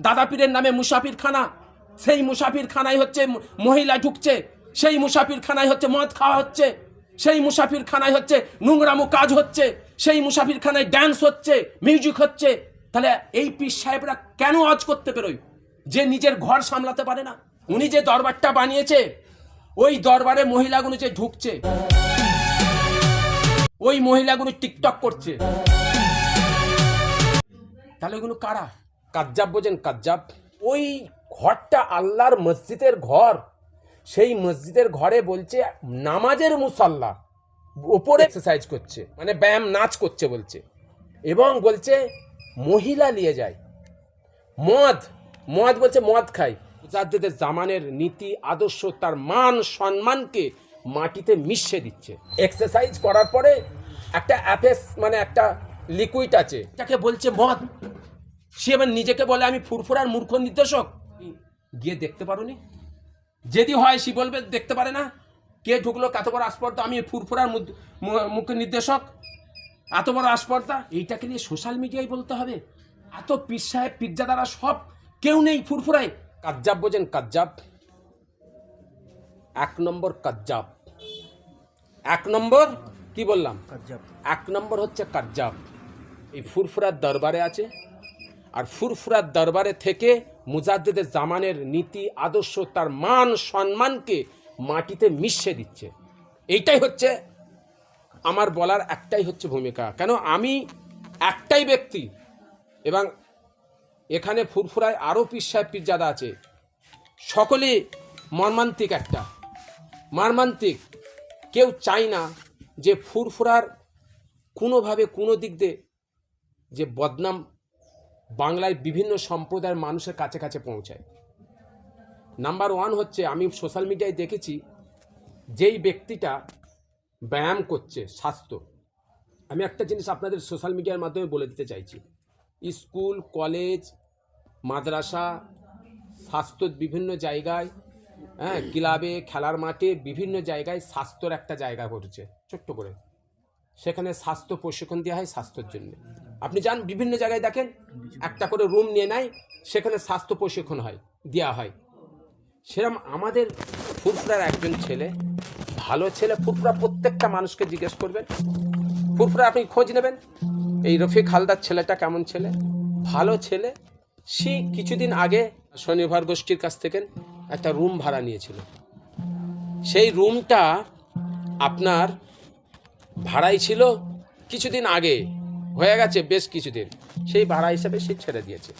দাদা পীরের নামে মুসাফিরখানা, সেই মুসাফিরখানায় হচ্ছে মহিলা ঢুকছে, সেই মুসাফিরখানায় হচ্ছে মদ খাওয়া হচ্ছে, সেই মুসাফিরখানায় হচ্ছে নোংরামো কাজ হচ্ছে, সেই মুসাফিরখানায় ড্যান্স হচ্ছে, মিউজিক হচ্ছে। তাহলে এই পীর সাহেবরা কেন আজ করতে বেরোয়? যে নিজের ঘর সামলাতে পারে না। উনি যে দরবারটা বানিয়েছে, ওই দরবারে মহিলাগুলো যে ঢুকছে, ওই মহিলাগুলো টিকটক করছে, তাহলে ওগুলো কারা? কাজ্জাব বোঝেন? কাজ্জাব। ওই ঘরটা আল্লাহর মসজিদের ঘর, সেই মসজিদের ঘরে বলছে নামাজের মুসাল্লা, উপরে এক্সারসাইজ করছে, মানে ব্যায়াম নাচ করছে বলছে, এবং বলছে মহিলা নিয়ে যায় মদ, মদ বলছে মদ খায়। মুজাদ্দেদের জামানের নীতি আদর্শ, তার মান সম্মানকে মাটিতে মিশিয়ে দিচ্ছে। এক্সারসাইজ করার পরে একটা অ্যাপেস মানে একটা লিকুইড আছে, যাকে বলছে মদ। সে এবার নিজেকে বলে আমি ফুরফুরার মূর্খ নির্দেশক। গিয়ে দেখতে পারোনি? যদি হয় সে বলবে দেখতে পারে না। কে ঢুকলো, কত বড় আসপর্দা, আমি ফুরফুরার মুখ্য নির্দেশক, এত বড় আসপর্দা। এইটাকে নিয়ে সোশ্যাল মিডিয়ায় বলতে হবে? এত পীর সাহেব পীরজাদারা সব কেউ নেই ফুরফুরায়। কাজ্জাব বোঝেন? কাজ্জাব। এক নম্বর কাজ্জাব, এক নম্বর কি বললাম? কাজ্জাব। এক নম্বর হচ্ছে কাজ্জাব। এই ফুরফুরার দরবারে আছে, আর ফুরফুরার দরবারে থেকে মুজাদ্দেদের জামানের নীতি আদর্শ, তার মান সম্মানকে মাটিতে মিশিয়ে দিচ্ছে। এইটাই হচ্ছে আমার বলার, একটাই হচ্ছে ভূমিকা। কেন আমি একটাই ব্যক্তি, এবং এখানে ফুরফুরায় আরও পীর সাহেব পীরজাদা আছে, সকলে মর্মান্তিক, একটা মর্মান্তিক। কেউ চায় না যে ফুরফুরার কোনোভাবে কোনো দিক দিয়ে যে বদনাম বাংলায় বিভিন্ন সম্প্রদায়ের মানুষের কাছে কাছে পৌঁছায়। নাম্বার ওয়ান হচ্ছে, আমি সোশ্যাল মিডিয়ায় দেখেছি যেই ব্যক্তিটা ব্যায়াম করছে, স্বাস্থ্য। আমি একটা জিনিস আপনাদের সোশ্যাল মিডিয়ার মাধ্যমে বলে দিতে চাইছি, স্কুল, কলেজ, মাদ্রাসা, স্বাস্থ্য বিভিন্ন জায়গায়, হ্যাঁ, ক্লাবে, খেলার মাঠে, বিভিন্ন জায়গায় স্বাস্থ্যর একটা জায়গা করেছে ছোট্ট করে। সেখানে স্বাস্থ্য প্রশিক্ষণ দেওয়া হয় স্বাস্থ্যের জন্য। আপনি যান বিভিন্ন জায়গায় দেখেন, একটা করে রুম নিয়ে নেয়, সেখানে স্বাস্থ্য প্রশিক্ষণ হয়, দেওয়া হয়। সেরকম আমাদের ফুরফুরার একজন ছেলে, ভালো ছেলে, ফুরফুরা প্রত্যেকটা মানুষকে জিজ্ঞেস করবেন, ফুরফুরা আপনি খোঁজ নেবেন এই রফিক হালদার ছেলেটা কেমন ছেলে, ভালো ছেলে। সে কিছুদিন আগে স্বনির্ভর গোষ্ঠীর কাছ থেকে একটা রুম ভাড়া নিয়েছিল। সেই রুমটা আপনার ভাড়াই ছিল কিছুদিন আগে, হয়ে গেছে বেশ কিছুদিন, সেই ভাড়া হিসাবে সে ছেড়ে দিয়েছে।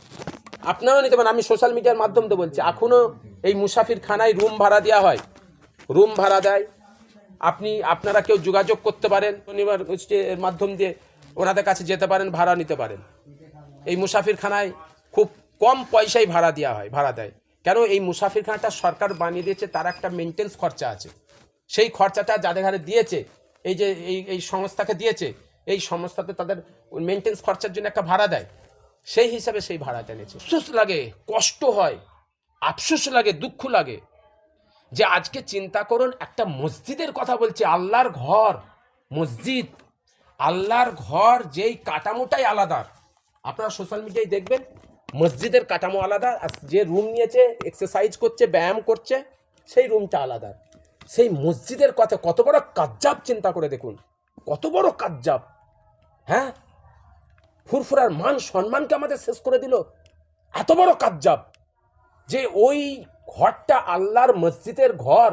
আপনারাও নিতে পারেন, আমি সোশ্যাল মিডিয়ার মাধ্যমে তো বলছি। এখনও এই মুসাফিরখানায় রুম ভাড়া দেওয়া হয়, রুম ভাড়া দেয়। আপনারা কেউ যোগাযোগ করতে পারেন, শনিবার গোষ্ঠীর মাধ্যম দিয়ে ওনাদের কাছে যেতে পারেন, ভাড়া নিতে পারেন। এই মুসাফিরখানায় খুব কম পয়সায় ভাড়া দেওয়া হয়, ভাড়া দেয়। কেন? এই মুসাফিরখানাটা সরকার বানিয়ে দিয়েছে, তার একটা মেনটেন্স খরচা আছে। সেই খরচাটা যাদের ঘরে দিয়েছে, এই যে এই সংস্থাকে দিয়েছে, এই সংস্থাতে তাদের মেনটেন্স খরচার জন্য একটা ভাড়া দেয়, সেই হিসাবে সেই ভাড়াটা নিয়েছে। আফসোস লাগে, কষ্ট হয়, আফসোস লাগে, দুঃখ লাগে যে আজকে চিন্তা করুন, একটা মসজিদের কথা বলছে, আল্লাহর ঘর, মসজিদ, আল্লাহর ঘর, যেই কাঠামোটাই আলাদা। আপনারা সোশ্যাল মিডিয়ায় দেখবেন মসজিদের কাঠামো আলাদা, আর যে রুম নিয়েছে এক্সারসাইজ করছে, ব্যায়াম করছে, সেই রুমটা আলাদা। সেই মসজিদের কথা কত বড় কাজ্জাব, চিন্তা করে দেখুন, কত বড় কাজ্জাব। হ্যাঁ, ফুরফুরার মান সম্মানকে আমাদের শেষ করে দিল, এত বড় কাজ্জাব। যে ওই ঘরটা আল্লাহর মসজিদের ঘর,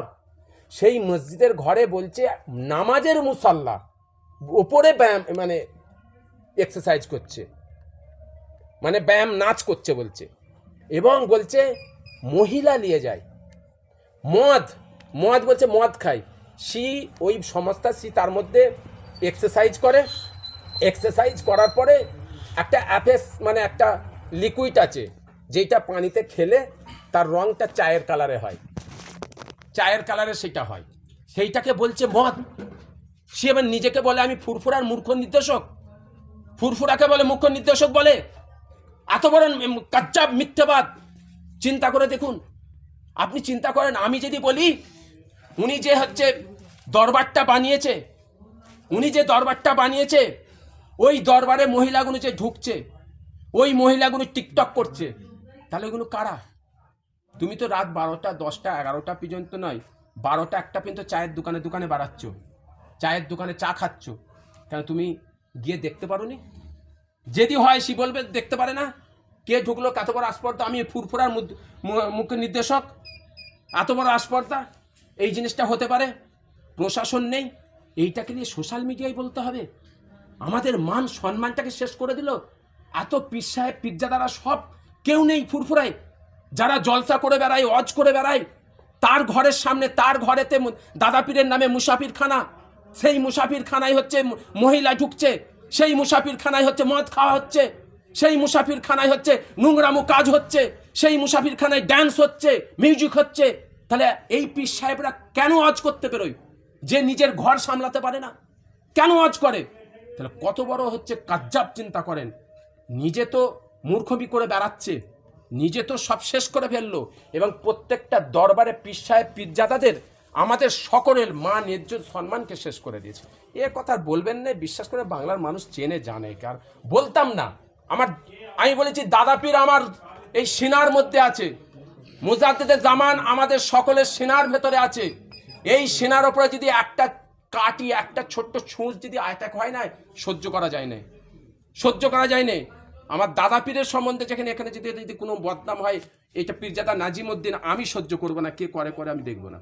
সেই মসজিদের ঘরে বলছে নামাজের মুসাল্লা, উপরে ব্যায়াম মানে এক্সারসাইজ করছে, মানে ব্যায়াম নাচ করছে বলছে, এবং বলছে মহিলা নিয়ে যায় মদ, মদ বলছে মদ খায়। ওই সংস্থা তার মধ্যে এক্সারসাইজ করে, এক্সারসাইজ করার পরে একটা অ্যাপেস মানে একটা লিকুইড আছে, যেটা পানিতে খেলে তার রংটা চায়ের কালারে হয়, চায়ের কালারে সেটা হয়, সেইটাকে বলছে মদ। সে এবার নিজেকে বলে আমি ফুরফুরার মূর্খ নির্দেশক, ফুরফুরাকে বলে মুখ্য নির্দেশক বলে। এত বড় কাজ্জাব, মিথ্যাবাদ। চিন্তা করে দেখুন, আপনি চিন্তা করেন, আমি যদি বলি উনি যে হচ্ছে দরবারটা বানিয়েছে, উনি যে দরবারটা বানিয়েছে, ওই দরবারে মহিলাগুলো যে ঢুকছে, ওই মহিলাগুলো টিকটক করছে, তাহলে ওগুলো কারা? তুমি তো রাত 12টা 10টা 11টা পর্যন্ত নয়, 12টা 1টা পর্যন্ত চায়ের দোকানে দোকানে বাড়াচ্ছ, চায়ের দোকানে চা খাচ্ছ, কেন তুমি গিয়ে দেখতে পারো নি? যদি হয় সে বলবে দেখতে পারে না, কে ঢুকলো, কত বড় আসপর্দা, আমি ফুরফুরার মুখ্য নির্দেশক, এত বড় আসপর্দা, এই জিনিসটা হতে পারে, প্রশাসন নেই, এইটাকে নিয়ে সোশ্যাল মিডিয়ায় বলতে হবে? আমাদের মান সম্মানটাকে শেষ করে দিল। এত পীর সাহেব পীরজাদারা সব কেউ নেই ফুরফুরায়, যারা জলসা করে বেড়ায়, অজ করে বেড়ায়, তার ঘরের সামনে, তার ঘরেতে দাদা পীরের নামে মুসাফির খানা, সেই মুসাফির খানায় হচ্ছে মহিলা ঢুকছে, সেই মুসাফির খানায় হচ্ছে মদ খাওয়া হচ্ছে, সেই মুসাফির খানায় হচ্ছে নোংরামো কাজ হচ্ছে, সেই মুসাফির খানায় ড্যান্স হচ্ছে, মিউজিক হচ্ছে। তাহলে এই পীর সাহেবরা কেন অজ করতে বেরোয়? যে নিজের ঘর সামলাতে পারে না, কেন অজ করে? তাহলে কত বড় হচ্ছে কাজ্জাব, চিন্তা করেন। নিজে তো মূর্খবি করে বেড়াচ্ছে, নিজে তো সব শেষ করে ফেললো, এবং প্রত্যেকটা দরবারে পীর সাহেব পীরজাদাদের আমাদের সকলের মান ইজ্জত সম্মানকে শেষ করে দিয়েছে। এ কথা বলবেন না, বিশ্বাস করে বাংলার মানুষ চেনে জানে, কার বলতাম না। আমি বলেছি দাদা পীর আমার এই সিনার মধ্যে আছে, মুজাদ্দেদে জামান আমাদের সকলের সিনার ভেতরে আছে। এই সিনার ওপরে যদি একটা কাটি, একটা ছোট্ট ছুঁচ যদি আয়তাক হয় না, সহ্য করা যায় না, সহ্য করা যায় না। আমার দাদা পীরের সম্বন্ধে যেখানে এখানে যদি কোনো বদনাম হয়, এটা পীরজাদা নাজিমউদ্দিন, আমি সহ্য করবো না, কে করে আমি দেখবো না।